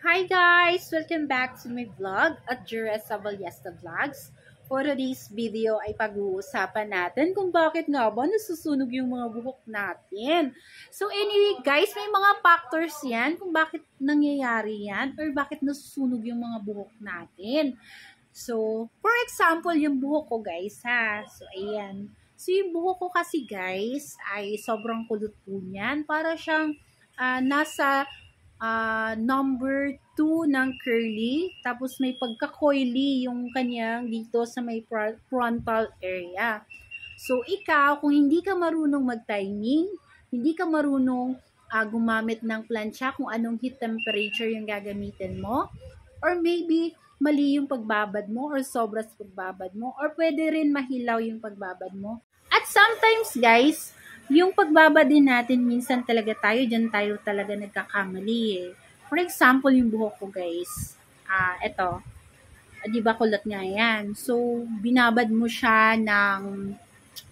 Hi guys! Welcome back to my vlog at Juresa Ballesta Vlogs. For today's video ay pag-uusapan natin kung bakit nga ba nasusunog yung mga buhok natin. So anyway guys, may mga factors yan kung bakit nangyayari yan or bakit nasusunog yung mga buhok natin. So, for example, yung buhok ko guys ha. So ayan. So yung buhok ko kasi guys ay sobrang kulot po niyan. Para siyang nasa number 2 ng curly, tapos may pagka-coily yung kanyang dito sa may frontal area. So, ikaw, kung hindi ka marunong mag-timing, hindi ka marunong gumamit ng plancha kung anong heat temperature yung gagamitin mo, or maybe mali yung pagbabad mo or sobra sa pagbabad mo, or pwede rin mahilaw yung pagbabad mo. At sometimes, guys, yung pagbaba din natin, minsan talaga dyan tayo talaga nagkakamali eh. For example, yung buhok ko guys, eto, di ba kulot nga yan. So, binabad mo siya ng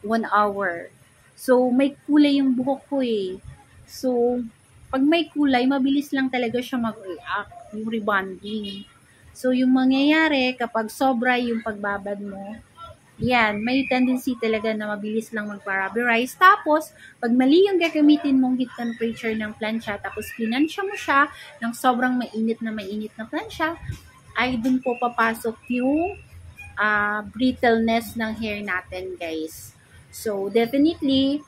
1 hour. So, may kulay yung buhok ko eh. So, pag may kulay, mabilis lang talaga siya mag-react, yung rebonding. So, yung mangyayari, kapag sobra yung pagbabad mo, yan, may tendency talaga na mabilis lang mag-rubberize. Tapos, pag mali yung gagamitin mong heat temperature ng plancha, tapos pinansya mo siya ng sobrang mainit na plancha, ay dun po papasok yung brittleness ng hair natin, guys. So, definitely,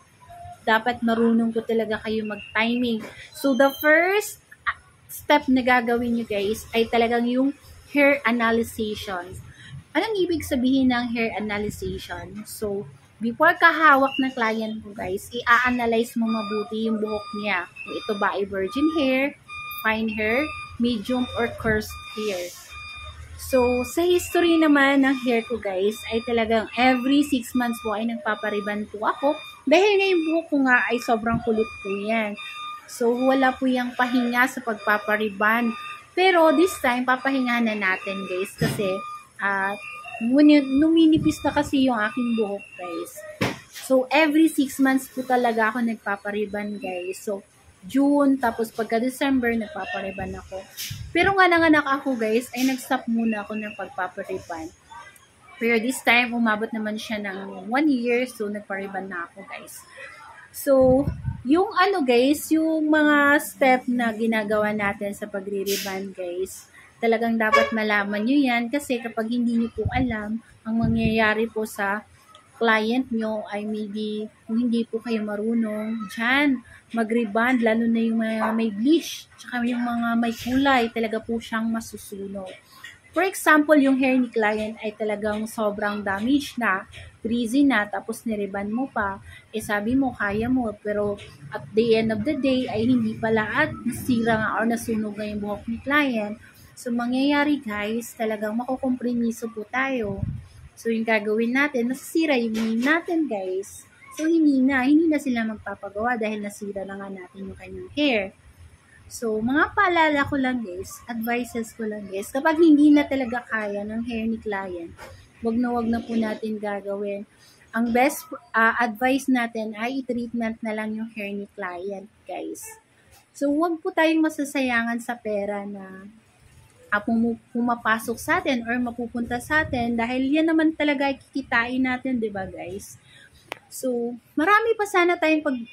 dapat marunong po talaga kayo mag-timing. So, the first step na gagawin nyo, guys, ay talagang yung hair analysis. Anong ibig sabihin ng hair analysis? So, before kahawak ng client ko guys, i-analyze mo mabuti yung buhok niya. Kung ito ba ay virgin hair, fine hair, medium, or coarse hair. So, sa history naman ng hair ko guys, ay talagang every 6 months po ay nagpapariban po ako. Dahil nga yung buhok ko nga ay sobrang kulot po yan. So, wala po yung pahinga sa pagpapariban. Pero this time, papahinga na natin guys kasi numinipis na kasi yung aking buhok guys. So, every 6 months po talaga ako nagpapariban guys. So, June, tapos pagka December, nagpapariban ako. Pero nga nanganak ako guys, ay nag-stop muna ako ng pagpapariban. Pero this time, umabot naman siya ng 1 year, so nagpariban na ako guys. So, yung guys, yung mga step na ginagawa natin sa pagre-ribbon guys, talagang dapat malaman nyo yan kasi kapag hindi nyo po alam, ang mangyayari po sa client nyo ay maybe kung hindi po kayo marunong dyan, mag-rebond, lalo na yung mga may bleach, tsaka yung mga may kulay, talaga po siyang masusunog. For example, yung hair ni client ay talagang sobrang damage na, frizzy na, tapos nireban mo pa, sabi mo, kaya mo, pero at the end of the day, ay hindi pala at nasira nga or nasunog na yung buhok ni client. So, mangyayari guys, talagang makukompromiso po tayo. So, yung gagawin natin, nasisira yung mane natin guys. So, hindi na sila magpapagawa dahil nasira na nga natin yung kanyang hair. So, mga paalala ko lang guys, advices ko lang guys, kapag hindi na talaga kaya ng hair ni client, wag na po natin gagawin. Ang best advice natin ay i-treatment na lang yung hair ni client guys. So, wag po tayong masasayangan sa pera na pumapasok sa atin or mapupunta sa atin dahil yan naman talaga kikitain natin, 'di ba guys? So, marami pa sana tayong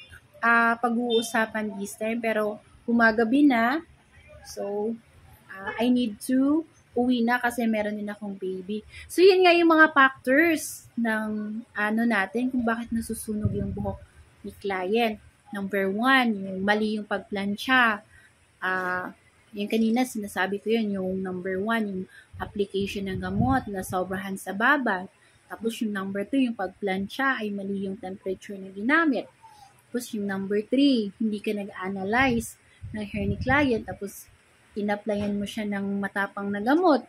pag-uusapan this time pero gumagabi na. So, I need to uwi na kasi meron din akong baby. So, yun nga yung mga factors ng natin kung bakit nasusunog yung buhok ni client. Number 1, yung mali yung pagplansya. Yung kanina sinasabi ko yun, yung number 1, yung application ng gamot na sobrahan sa baba. Tapos yung number 2, yung pagplansya ay mali yung temperature na ginamit. Tapos yung number 3, hindi ka nag-analyze ng hair ni client. Tapos in-applyan mo siya ng matapang na gamot.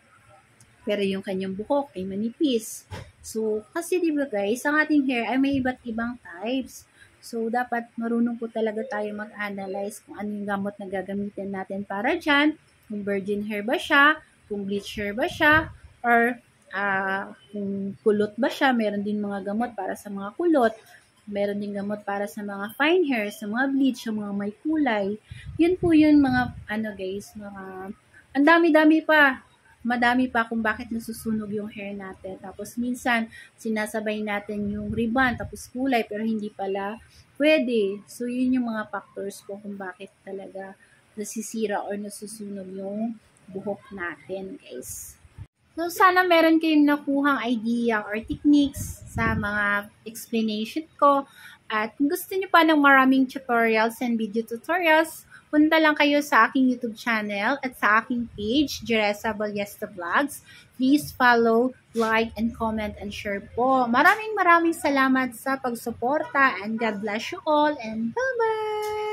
Pero yung kanyang buhok ay manipis. So, kasi diba guys, ang ating hair ay may iba't ibang types. So, dapat marunong po talaga tayo mag-analyze kung ano yung gamot na gagamitin natin para dyan. Kung virgin hair ba siya, kung bleach hair ba siya, or kung kulot ba siya. Meron din mga gamot para sa mga kulot. Meron din gamot para sa mga fine hair, sa mga bleach, sa mga may kulay. Yun po yun mga, guys, mga ang dami-dami pa. Madami pa kung bakit nasusunog yung hair natin. Tapos minsan, sinasabay natin yung ribbon, tapos kulay, pero hindi pala pwede. So, yun yung mga factors po kung bakit talaga nasisira or nasusunog yung buhok natin, guys. So, sana meron kayong nakuhang idea or techniques sa mga explanation ko. At kung gusto niyo pa ng maraming tutorials and video tutorials, punta lang kayo sa aking YouTube channel at sa aking page, Jeresa Ballesta Vlogs. Please follow, like, and comment, and share po. Maraming salamat sa pagsuporta and God bless you all and bye-bye!